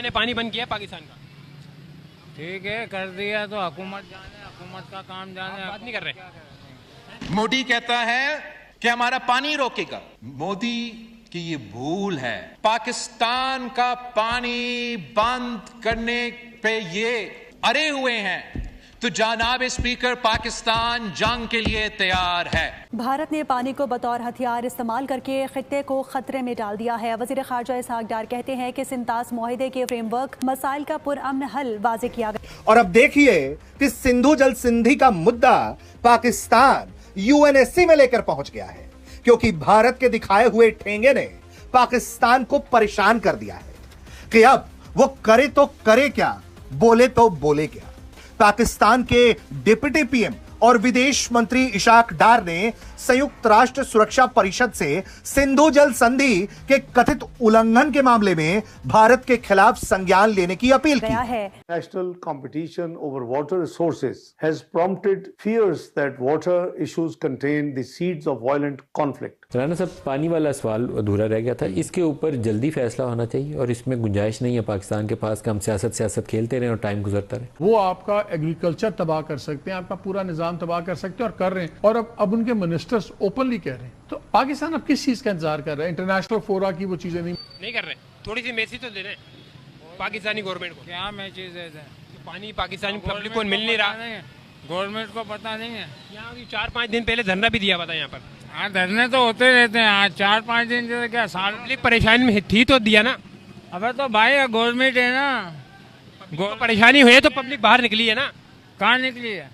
India ने पानी बंद किया पाकिस्तान का। ठीक है, कर दिया तो हुकूमत जाने, हुकूमत का काम जाने। बात नहीं कर रहे। मोदी कहता है कि हमारा पानी रोकेगा। मोदी की ये भूल है। पाकिस्तान का पानी बंद करने पे ये अड़े हुए हैं, तो जनाब स्पीकर पाकिस्तान जंग के लिए तैयार है। भारत ने पानी को बतौर हथियार इस्तेमाल करके खित्ते को खतरे में डाल दिया है। वज़ीर ख़ारजा इसहाक डार कहते हैं कि सिंतास मुआहदे के फ्रेमवर्क मसाइल का पुरअमन हल वाज़े किया गया। और अब देखिए कि सिंधु जल संधि का मुद्दा पाकिस्तान यूएनएससी में लेकर पहुंच गया है, क्योंकि भारत के दिखाए हुए ठेंगे ने पाकिस्तान को परेशान कर दिया है कि अब वो करे तो करे क्या, बोले तो बोले क्या। पाकिस्तान के डिप्टी पीएम और विदेश मंत्री इशाक डार ने संयुक्त राष्ट्र सुरक्षा परिषद से सिंधु जल संधि के कथित उल्लंघन के मामले में भारत के खिलाफ संज्ञान लेने की अपील की है। National competition over water resources has prompted fears that water issues contain the seeds of violent conflict. Rana साहब, पानी वाला सवाल अधूरा रह गया था, इसके ऊपर जल्दी फैसला होना चाहिए और इसमें गुंजाइश नहीं है पाकिस्तान के पास कि हम सियासत खेलते रहें और टाइम गुजरता रहे। वो आपका एग्रीकल्चर तबाह कर सकते हैं, आपका पूरा निजाम तबाह कर सकते हैं और कर रहे हैं। और अब उनके मिनिस्टर्स ओपनली कह रहे हैं। तो पाकिस्तान अब किस चीज का इंतजार कर रहा है? इंटरनेशनल फोरा की वो चीजें नहीं कर रहे। थोड़ी सी मैसेज तो दे रहे पाकिस्तानी गवर्नमेंट को। क्या मैसेज है? पानी पाकिस्तानी पब्लिक को मिल नहीं रहा। गवर्नमेंट को पता नहीं है। यहाँ 4-5 दिन पहले धरना भी दिया था यहाँ पर। हाँ, धरने तो होते रहते हैं। आज 4-5 दिन से क्या साल पब्लिक परेशानी में थी तो दिया ना। अबे तो भाई गवर्नमेंट है ना, परेशानी हुई है तो पब्लिक बाहर निकली है ना। कहाँ निकली है?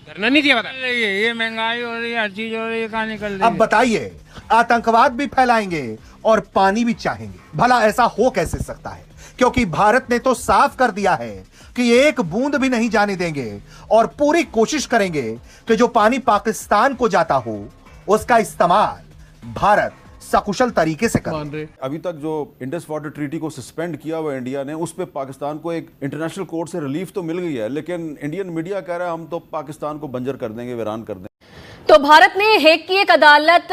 धरना नहीं दिया। ये महंगाई हो रही है, हर चीज हो रही है, कहाँ निकल रही है? अब बताइए, आतंकवाद भी फैलाएंगे और पानी भी चाहेंगे? भला ऐसा हो कैसे सकता है? क्योंकि भारत ने तो साफ कर दिया है कि एक बूंद भी नहीं जाने देंगे और पूरी कोशिश करेंगे कि जो पानी पाकिस्तान को जाता हो उसका इस्तेमाल भारत सकुशल तरीके से करे। अभी तक जो इंडस वाटर ट्रीटी को सस्पेंड किया हुआ इंडिया ने, उस पे पाकिस्तान को एक इंटरनेशनल कोर्ट से रिलीफ तो मिल गई है, लेकिन इंडियन मीडिया कह रहा है हम तो पाकिस्तान को बंजर कर देंगे, वीरान कर देंगे। तो भारत ने हेग की एक अदालत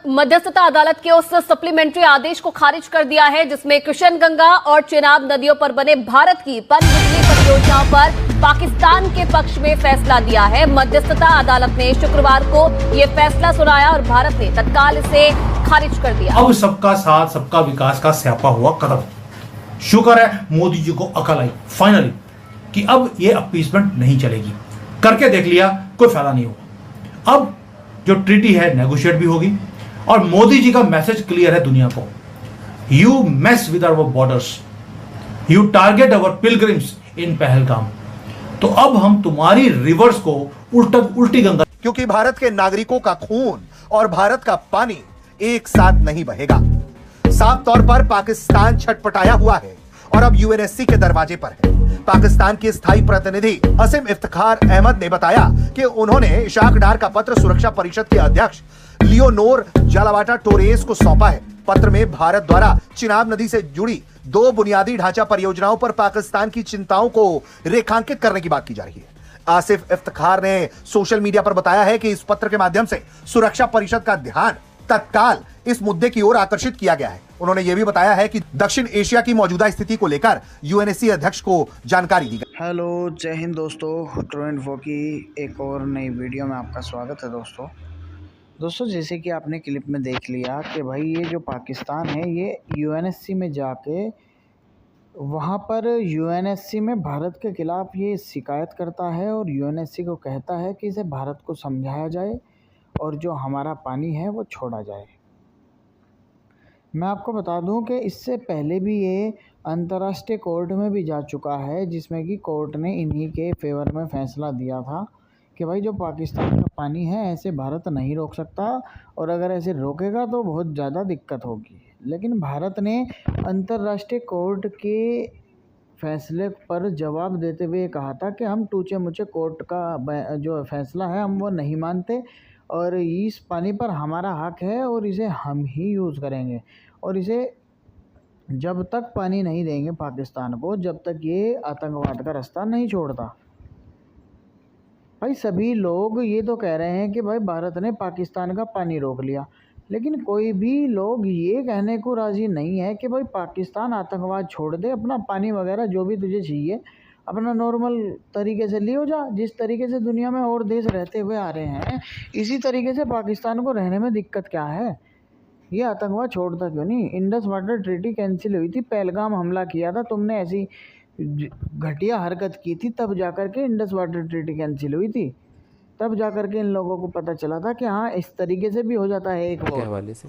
मध्यस्थता अदालत के उस सप्लीमेंट्री आदेश को खारिज कर दिया है जिसमें कृष्ण गंगा और चेनाब नदियों पर बने भारत की पनबिजली परियोजनाओं पर पाकिस्तान के पक्ष में फैसला दिया है। मध्यस्थता अदालत ने शुक्रवार को यह फैसला सुनाया और भारत ने तत्काल इसे खारिज कर दिया। अब सबका साथ सबका विकास का स्यापा हुआ कदम। शुक्र है मोदी जी को अकल आई फाइनली कि अब ये अपीसमेंट नहीं चलेगी। करके देख लिया, कोई फायदा नहीं होगा। अब जो ट्रीटी है नेगोशिएट भी होगी और मोदी जी का मैसेज क्लियर है दुनिया को, you mess with our borders, you target our pilgrims in Pahalgam, तो अब हम तुम्हारी रिवर्स को उल्टी गंगा। क्योंकि भारत के नागरिकों का खून और भारत का पानी एक साथ नहीं बहेगा। साफ तौर पर पाकिस्तान छटपटाया हुआ है और अब यूएनएससी के दरवाजे पर है। पाकिस्तान के स्थायी प्रतिनिधि असीम इफ्तिखार अहमद ने बताया कि उन्होंने इशाक डार का पत्र सुरक्षा परिषद के अध्यक्ष लियोनोर जालावाटा टोरेस को सौंपा है। पत्र में भारत द्वारा चिनाब नदी से जुड़ी 2 बुनियादी ढांचा परियोजनाओं पर पाकिस्तान की चिंताओं को रेखांकित करने की बात की जा रही है। आसिफ इफ्तिखार ने सोशल मीडिया पर बताया है कि इस पत्र के माध्यम से सुरक्षा परिषद का ध्यान तत्काल इस मुद्दे की ओर आकर्षित किया गया है। उन्होंने यह भी बताया है कि दक्षिण एशिया की मौजूदा स्थिति को लेकर यूएनएससी अध्यक्ष को जानकारी दी गई। हेलो, जय हिंद दोस्तों। ट्रू इन्फो की एक और नई वीडियो में आपका स्वागत है दोस्तों। जैसे कि आपने क्लिप में देख लिया कि भाई ये जो पाकिस्तान है ये यूएनएससी में जाके वहाँ पर यूएनएससी में भारत के खिलाफ ये शिकायत करता है और यूएनएससी को कहता है कि इसे भारत को समझाया जाए और जो हमारा पानी है वो छोड़ा जाए। मैं आपको बता दूं कि इससे पहले भी ये अंतर्राष्ट्रीय कोर्ट में भी जा चुका है, जिसमें कि कोर्ट ने इन्हीं के फेवर में फ़ैसला दिया था कि भाई जो पाकिस्तान का पानी है ऐसे भारत नहीं रोक सकता और अगर ऐसे रोकेगा तो बहुत ज़्यादा दिक्कत होगी। लेकिन भारत ने अंतर्राष्ट्रीय कोर्ट के फैसले पर जवाब देते हुए कहा था कि हम टूचे मुचे कोर्ट का जो फैसला है हम वो नहीं मानते और इस पानी पर हमारा हक है और इसे हम ही यूज़ करेंगे और इसे जब तक पानी नहीं देंगे पाकिस्तान को, जब तक ये आतंकवाद का रास्ता नहीं छोड़ता। भाई सभी लोग ये तो कह रहे हैं कि भाई भारत ने पाकिस्तान का पानी रोक लिया, लेकिन कोई भी लोग ये कहने को राज़ी नहीं है कि भाई पाकिस्तान आतंकवाद छोड़ दे, अपना पानी वगैरह जो भी तुझे चाहिए अपना नॉर्मल तरीके से लियो जा। जिस तरीके से दुनिया में और देश रहते हुए आ रहे हैं, इसी तरीके से पाकिस्तान को रहने में दिक्कत क्या है? ये आतंकवाद छोड़ता क्यों नहीं? इंडस वाटर ट्रीटी कैंसिल हुई थी, पहलगाम हमला किया था, तुमने ऐसी घटिया हरकत की थी, तब जाकर के इंडस वाटर ट्रीटी कैंसिल हुई थी। तब जाकर के इन लोगों को पता चला था कि हाँ इस तरीके से भी हो जाता है एक के हवाले से।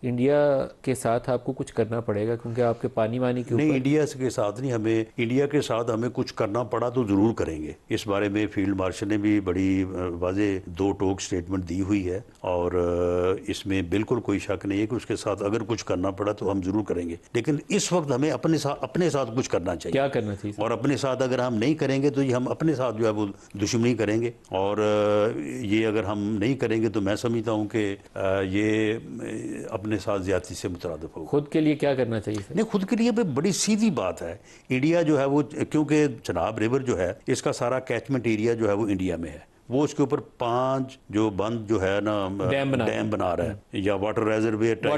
इंडिया के साथ आपको कुछ करना पड़ेगा क्योंकि आपके पानी वानी के नहीं, इंडिया के साथ नहीं, हमें इंडिया के साथ हमें कुछ करना पड़ा तो ज़रूर करेंगे। इस बारे में फील्ड मार्शल ने भी बड़ी वाज़े दो टोक स्टेटमेंट दी हुई है और इसमें बिल्कुल कोई शक नहीं है कि उसके साथ अगर कुछ करना पड़ा तो हम ज़रूर करेंगे। लेकिन इस वक्त हमें अपने साथ कुछ करना चाहिए। क्या करना चाहिए? और अपने साथ अगर हम नहीं करेंगे तो ये हम अपने साथ जो है वो दुश्मनी करेंगे और ये अगर हम नहीं करेंगे तो मैं समझता हूँ कि ये अपने साथ ज्यादती से मुतरादिफ होगा। खुद के लिए क्या करना चाहिए? नहीं, खुद के लिए बड़ी सीधी बात है। इंडिया जो है वो, क्योंकि चनाब रिवर जो है इसका सारा कैचमेंट एरिया जो है वो इंडिया में है, वो उसके ऊपर 5 जो बंद जो है ना डैम बना रहा है या water reservoir type,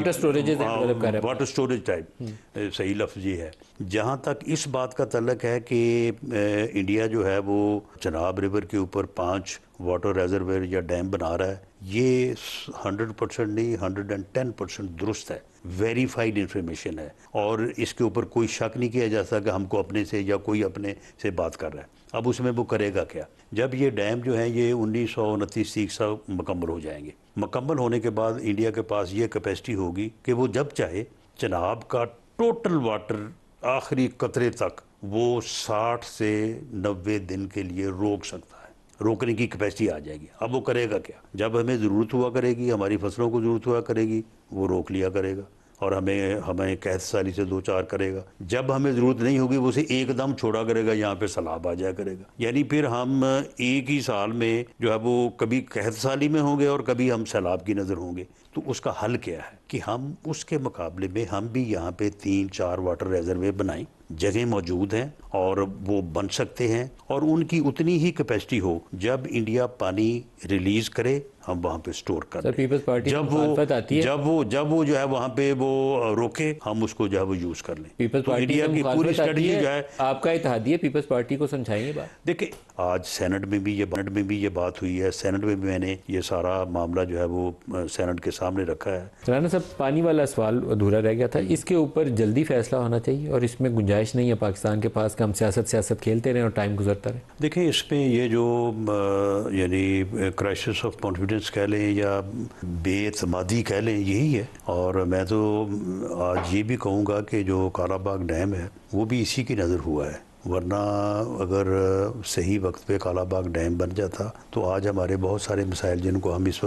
water storage type, सही लफ्ज़ ये है। जहाँ तक इस बात का तल्लक है कि इंडिया जो है वो चनाब रिवर के ऊपर 5 वाटर रेजरवेयर या डैम बना रहा है, ये 100% नहीं 110% दुरुस्त है, वेरीफाइड इंफॉर्मेशन है और इसके ऊपर कोई शक नहीं किया जा सकता कि हमको अपने से या कोई अपने से बात कर रहा है। अब उसमें वो करेगा क्या? जब ये डैम जो है ये 1929 मुकम्मल हो जाएंगे, मुकम्मल होने के बाद इंडिया के पास ये कैपेसिटी होगी कि वो जब चाहे चनाब का टोटल वाटर आखिरी कतरे तक वो 60 से 90 दिन के लिए रोक सकता है, रोकने की कैपेसिटी आ जाएगी। अब वो करेगा क्या? जब हमें ज़रूरत हुआ करेगी, हमारी फसलों को ज़रूरत हुआ करेगी, वो रोक लिया करेगा और हमें कहत साली से 2-4 करेगा। जब हमें ज़रूरत नहीं होगी वो उसे एकदम छोड़ा करेगा, यहाँ पे सैलाब आ जाया करेगा। यानी फिर हम एक ही साल में जो है वो कभी कहत साली में होंगे और कभी हम सैलाब की नज़र होंगे। तो उसका हल क्या है कि हम उसके मुकाबले में हम भी यहाँ पे 3-4 वाटर रेजरवे बनाएं, जगह मौजूद हैं और वो बन सकते हैं और उनकी उतनी ही कैपेसिटी हो, जब इंडिया पानी रिलीज करे हम वहाँ पे स्टोर कर दें। पीपल्स पार्टी जब वो जो है वहाँ पे वो रोके, हम उसको जो है वो यूज कर लें। पीपल्स तो इंडिया की पूरी स्ट्रेटजी जो है, आपका इत्तेहादी है, पीपल्स पार्टी को समझाएंगे बात। देखिए आज सेनेट में भी ये बात हुई है, सेनेट में भी मैंने ये सारा मामला जो है वो सेनेट के सामने रखा है। राना साहब, पानी वाला सवाल अधूरा रह गया था, इसके ऊपर जल्दी फैसला होना चाहिए और इसमें गुंजाइश नहीं है पाकिस्तान के पास कि हम सियासत खेलते रहें और टाइम गुजरता रहे। देखिए इसमें ये जो यानी क्राइसिस ऑफ कॉन्फिडेंस कह लें या बेएतमादी कह लें, यही है। और मैं तो आज ये भी कहूँगा कि जो कालाबाग डैम है वो भी इसी की नज़र हुआ है, वरना अगर सही वक्त पे कालाबाग डैम बन जाता तो आज हमारे बहुत सारे मसाइल जिनको हम इस